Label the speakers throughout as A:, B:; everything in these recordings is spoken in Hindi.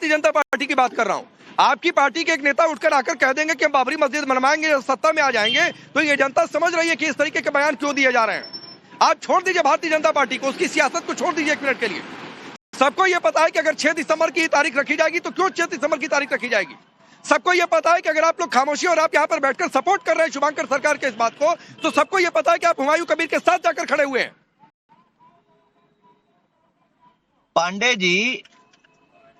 A: भारतीय जनता पार्टी की बात कर रहा हूं। आपकी पार्टी के एक नेता उठकर आकर कह देंगे कि हम बाबरी मस्जिद बनवाएंगे, सत्ता में आ जाएंगे, तो ये जनता समझ रही है कि इस तरीके के बयान क्यों दिए जा रहे हैं। आप छोड़ दीजिए भारतीय जनता पार्टी को, उसकी सियासत को छोड़ दीजिए एक मिनट के लिए। सबको यह पता है कि अगर 6 दिसंबर की तारीख रखी जाएगी तो क्यों 6 दिसंबर की तारीख रखी जाएगी। सबको यह पता है कि अगर आप लोग खामोशी और आप यहां पर बैठकर सपोर्ट कर रहे हैं शुभंकर सरकार के इस बात को, तो सबको यह पता है कि आप हुमायूं कबीर के साथ जाकर खड़े हुए हैं।
B: पांडे जी,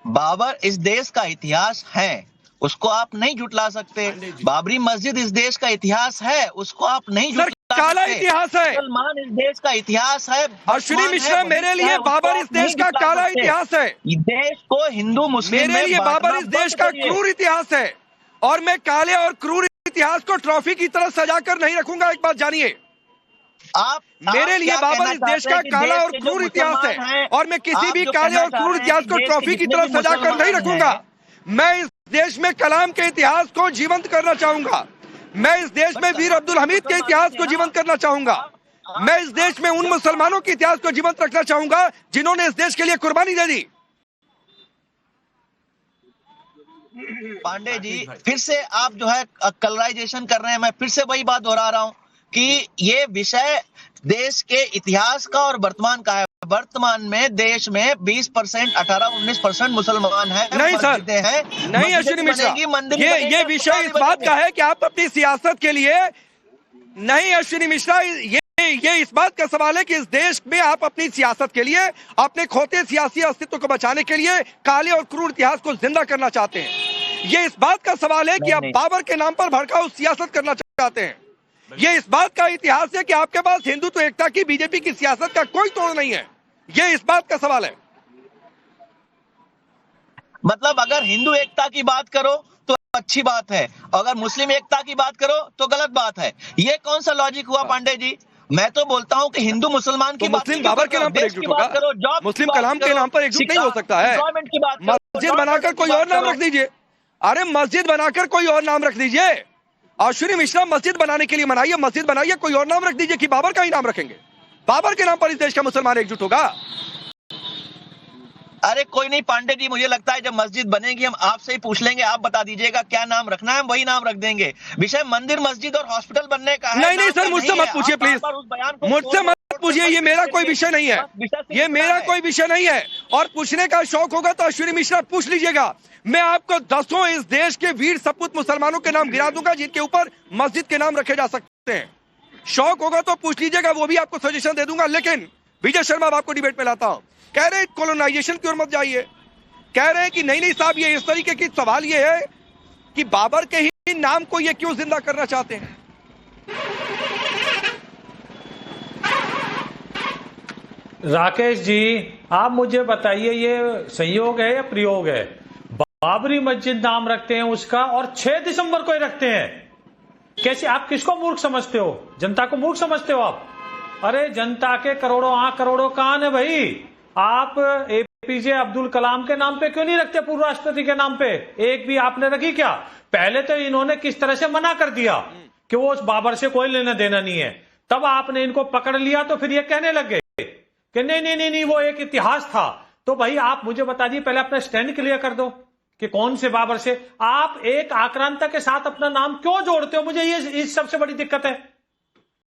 B: बाबर इस देश का इतिहास है, उसको आप नहीं झुटला सकते। बाबरी मस्जिद इस देश का इतिहास है, उसको आप नहीं झुटला सकते।
A: काला इतिहास है।
B: मुसलमान इस देश का इतिहास है।
A: अश्विनी मिश्रा, मेरे लिए बाबर इस देश का काला इतिहास है।
B: देश को हिंदू मुस्लिम
A: मेरे लिए बाबर इस देश का क्रूर इतिहास है, और मैं काले और क्रूर इतिहास को ट्रॉफी की तरह सजाकर नहीं रखूंगा। एक बात जानिए,
B: आप
A: मेरे लिए बाबर इस देश का काला और क्रूर इतिहास है, और मैं किसी भी काले और क्रूर इतिहास को ट्रॉफी की तरह सजाकर नहीं रखूंगा। मैं इस देश में कलाम के इतिहास को जीवंत करना चाहूंगा। मैं इस देश में वीर अब्दुल हमीद के इतिहास को जीवंत करना चाहूंगा। मैं इस देश में उन मुसलमानों के इतिहास को जीवंत रखना चाहूंगा जिन्होंने इस देश के लिए कुर्बानी दे दी।
B: पांडे जी, फिर से आप जो है कलराइजेशन कर रहे हैं। मैं फिर से वही बात दोहरा रहा हूं कि ये विषय देश के इतिहास का और वर्तमान का है। वर्तमान में देश में 20%, 18-19% मुसलमान हैं।
A: नहीं सर, नहीं अश्विनी मिश्रा, ये विषय इस बात का है कि आप अपनी सियासत के लिए, नहीं अश्विनी मिश्रा, ये इस बात का सवाल है कि इस देश में आप अपनी सियासत के लिए, अपने खोते सियासी अस्तित्व को बचाने के लिए काले और क्रूर इतिहास को जिंदा करना चाहते हैं। ये इस बात का सवाल है कि आप बाबर के नाम पर भड़काऊ सियासत करना चाहते हैं। ये इस बात का इतिहास है कि आपके पास हिंदुत्व एकता की, बीजेपी की सियासत का कोई तोड़ नहीं है। ये इस बात का सवाल है।
B: मतलब अगर हिंदू एकता की बात करो तो अच्छी बात है, अगर मुस्लिम एकता की बात करो तो गलत बात है। ये कौन सा लॉजिक हुआ पांडे जी? मैं तो बोलता हूं कि हिंदू मुसलमान की बात,
A: मुस्लिम बाबर के नाम पर एकजुट होगा, मुस्लिम कलाम के नाम पर एकजुट नहीं हो सकता है। मस्जिद बनाकर कोई और नाम रख दीजिए। अरे मस्जिद बनाकर कोई और नाम रख दीजिए। अश्विनी मिश्रा, मस्जिद बनाने के लिए मनाइए, मस्जिद बनाइए, कोई और नाम रख दीजिए कि बाबर का ही नाम रखेंगे। बाबर के नाम पर इस देश का मुसलमान एकजुट होगा।
B: अरे कोई नहीं पांडे जी, मुझे लगता है जब मस्जिद बनेगी हम आपसे ही पूछ लेंगे, आप बता दीजिएगा क्या नाम रखना है, हम वही नाम रख देंगे। विषय मंदिर, मस्जिद और हॉस्पिटल बनने का है।
A: नहीं सर, मुझसे मत पूछिए प्लीज, मुझसे मत पूछिए, ये मेरा कोई विषय नहीं है, ये मेरा कोई विषय नहीं है। और पूछने का शौक होगा तो अश्विनी मिश्रा पूछ लीजिएगा। मैं आपको 10 इस देश के वीर सपूत मुसलमानों के नाम गिरा दूंगा जिनके ऊपर मस्जिद के नाम रखे जा सकते हैं। शौक होगा तो पूछ लीजिएगा, वो भी आपको सजेशन दे दूंगा। लेकिन विजय शर्मा, आपको डिबेट में लाता हूं। कह रहे हैं कॉलोनाइजेशन की ओर मत जाइए, कह रहे हैं कि नहीं साहब, ये इस तरीके की सवाल ये है कि बाबर के ही नाम को ये क्यों जिंदा करना चाहते हैं।
C: राकेश जी, आप मुझे बताइए, ये संयोग है या प्रयोग है? बाबरी मस्जिद नाम रखते हैं उसका और 6 दिसंबर को ही रखते हैं। कैसे? आप किसको मूर्ख समझते हो? जनता को मूर्ख समझते हो आप? अरे जनता के करोड़ों आंख करोड़ों कान है भाई। आप एपीजे अब्दुल कलाम के नाम पे क्यों नहीं रखते? पूर्व राष्ट्रपति के नाम पे एक भी आपने रखी क्या? पहले तो इन्होंने किस तरह से मना कर दिया कि वो उस बाबर से कोई लेना देना नहीं है, तब आपने इनको पकड़ लिया तो फिर ये कहने लग गए कि नहीं वो एक इतिहास था। तो भाई आप मुझे बता दिए, पहले अपना स्टैंड क्लियर कर दो कि कौन से बाबर से आप एक आक्रांता के साथ अपना नाम क्यों जोड़ते हो? मुझे ये इस सबसे बड़ी दिक्कत है।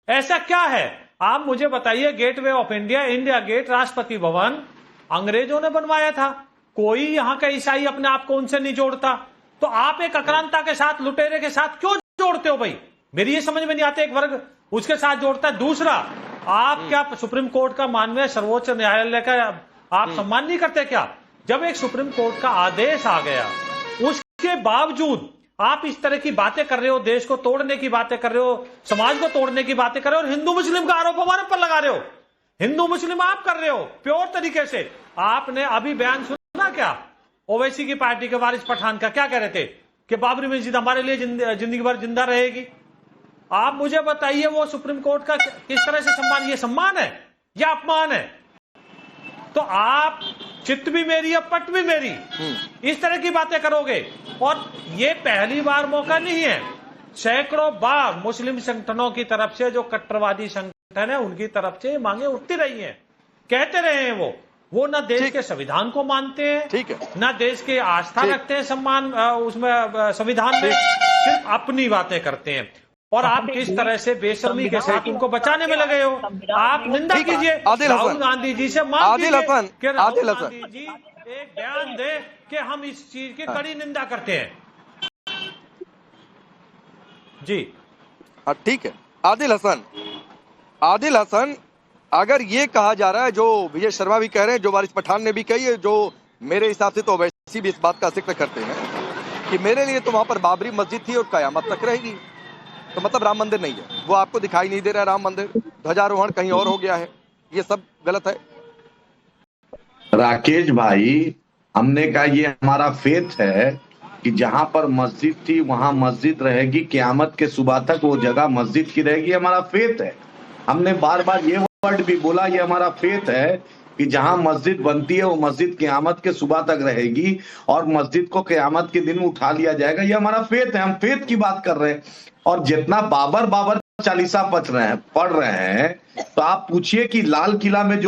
C: ऐसा क्या है? आप मुझे बताइए, Gateway of India, India Gate, Rashtrapati Bhavan अंग्रेजों ने बनवाया था। कोई यहां का ईसाई अपने आप को उनसे नहीं जोड़ता, तो आप एक आक्रांता के साथ, लुटेरे के साथ क्यों जोड़ते हो भाई? मेरी ये समझ में नहीं आता। एक वर्ग उसके साथ जोड़ता है। दूसरा, आप क्या सुप्रीम कोर्ट का माननीय सर्वोच्च न्यायालय का आप सम्मान नहीं करते क्या? जब एक सुप्रीम कोर्ट का आदेश आ गया, उसके बावजूद आप इस तरह की बातें कर रहे हो, देश को तोड़ने की बातें कर रहे हो, समाज को तोड़ने की बातें कर रहे हो, और हिंदू मुस्लिम का आरोप हमारे पर लगा रहे हो। हिंदू मुस्लिम आप कर रहे हो प्योर तरीके से। आपने अभी बयान सुना क्या ओवैसी की पार्टी के वारिस पठान का? क्या कह रहे थे कि बाबरी मस्जिद हमारे लिए जिंदगी भर जिंदा रहेगी। आप मुझे बताइए, वो सुप्रीम कोर्ट का किस तरह से सम्मान? ये सम्मान है या अपमान है? तो आप चित्त भी मेरी है, पट भी मेरी, इस तरह की बातें करोगे। और ये पहली बार मौका नहीं है। सैकड़ों बार मुस्लिम संगठनों की तरफ से, जो कट्टरवादी संगठन है, उनकी तरफ से मांगे उठती रही हैं, कहते रहे हैं वो वो ना देश
A: ठीक।
C: के संविधान को मानते हैं,
A: ठीक है।
C: ना देश के आस्था
A: ठीक।
C: रखते हैं सम्मान उसमें संविधान में, सिर्फ अपनी बातें करते हैं। और आप किस तरह से बेशर्मी के साथ उनको बचाने में लगे हो। आप निंदा
A: ठीक है।
C: कीजिए
A: आदिल हसन।
C: राहुल गांधी जी से, मांग
A: आदिल
C: कीजिए
A: हसन,
C: कि राहुल
A: आदिल हसन।
C: गांधी जी एक बयान दे कि हम इस चीज की कड़ी निंदा करते हैं। जी
A: हाँ ठीक है। आदिल हसन, अगर ये कहा जा रहा है जो विजय शर्मा भी कह रहे हैं, जो वारिस पठान ने भी कही है, जो मेरे हिसाब से तो वैसी भी इस बात का जिक्र करते हैं कि मेरे लिए तो वहां पर बाबरी मस्जिद थी और कयामत तक रहेगी, तो मतलब राम मंदिर नहीं है, वो आपको दिखाई नहीं दे रहा है राम मंदिर, ध्वजारोहण कहीं और हो गया है, ये सब गलत है।
D: राकेश भाई, हमने कहा ये हमारा फेथ है कि जहां पर मस्जिद थी वहां मस्जिद रहेगी, क़यामत के सुबह तक वो जगह मस्जिद की रहेगी, हमारा फेथ है। हमने बार बार ये वर्ड भी बोला, ये हमारा फेथ है कि जहां मस्जिद बनती है वो मस्जिद क़यामत के सुबह तक रहेगी और मस्जिद को क़यामत के दिन उठा लिया जाएगा, ये हमारा फेथ है। हम फेथ की बात कर रहे हैं। और जितना बाबर चालीसा पढ़ रहे हैं, तो आप पूछिए कि लाल किला में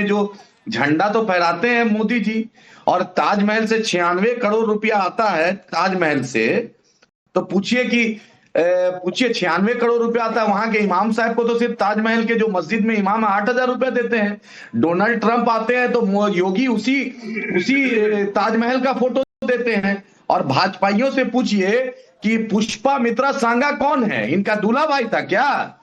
D: जो झंडा तो फहराते हैं मोदी जी, और ताजमहल से 96 करोड़ रुपया आता है ताजमहल से, तो पूछिए 96 करोड़ रुपया आता है, वहां के इमाम साहब को तो सिर्फ ताजमहल के जो मस्जिद में इमाम 8,000 रुपया देते हैं। डोनाल्ड ट्रंप आते हैं तो योगी उसी ताजमहल का फोटो देते हैं। और भाजपाइयों से पूछिए कि पुष्पा मित्रा सांगा कौन है, इनका दूल्हा भाई था क्या,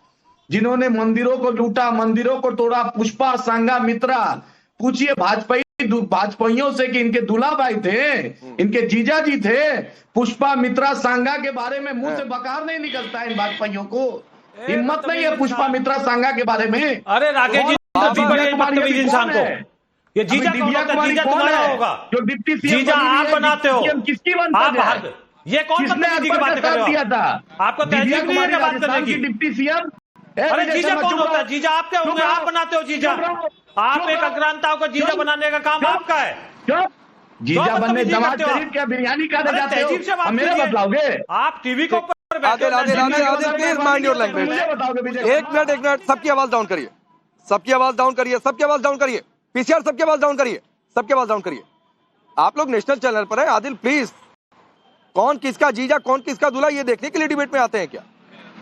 D: जिन्होंने मंदिरों को लूटा, मंदिरों को तोड़ा? पुष्पा सांगा मित्रा, पूछिए भाजपाइयों से कि इनके दूल्हा भाई थे, इनके जीजा जी थे। पुष्पा मित्रा सांगा के बारे में मुंह से बकार नहीं निकलता है इन भाजपाइयों को, हिम्मत नहीं है पुष्पा मित्रा सांगा के बारे में।
C: अरे राकेश जी, बदतमीज इंसान को ये जीजा कौन होता है? जीजा तुम्हारा होगा
D: जो डिप्टी सीएम
C: जीजा आप बनाते हो,
D: किसकी
C: आप ये कौन बदतमीजी की बात कर रहे हो? आपको तहजीब नहीं है बात करने की?
D: Deputy CM.
C: अरे जीजा कौन होता है? जीजा आपके होंगे, आप बनाते हो जीजा। आप एक अग्रांताओं को जीजा बनाने का काम आपका है।
D: जीजा बनने नवाज शरीफ क्या बिरयानी खाने जाते हो? मेरे बतलाओगे? एक
A: मिनट, सबकी आवाज डाउन करिए, पीसीआर सबकी आवाज डाउन करिए। आप लोग नेशनल चैनल पर है। आदिल प्लीज, कौन किसका जीजा कौन किसका दूल्हा ये देखने के लिए डिबेट में आते हैं क्या?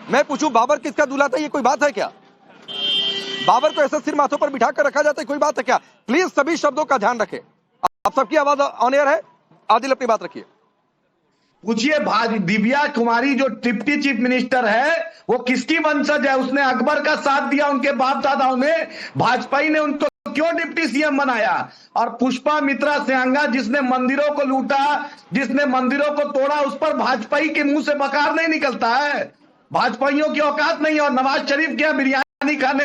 A: मैं पूछूं बाबर किसका दूल्हा था, ये कोई बात है क्या? बाबर को ऐसे सिर माथों पर बिठा कर रखा जाता है, कोई बात है क्या? प्लीज सभी शब्दों का ध्यान रखें। आप सबकी आवाज ऑन एयर है। आदिल अपनी बात रखिए।
D: पूछिए दिव्या कुमारी जो डिप्टी चीफ मिनिस्टर है वो किसकी वंशज है? उसने अकबर का साथ दिया, उनके बाप दादाओं ने। भाजपा ने उनको क्यों डिप्टी सीएम बनाया? और पुष्पा मित्रा सांगा जिसने मंदिरों को लूटा, जिसने मंदिरों को तोड़ा, उस पर भाजपा के मुंह से बकार नहीं निकलता है। भाजपाइयों की औकात नहीं। और नवाज शरीफ क्या बिरयानी खाने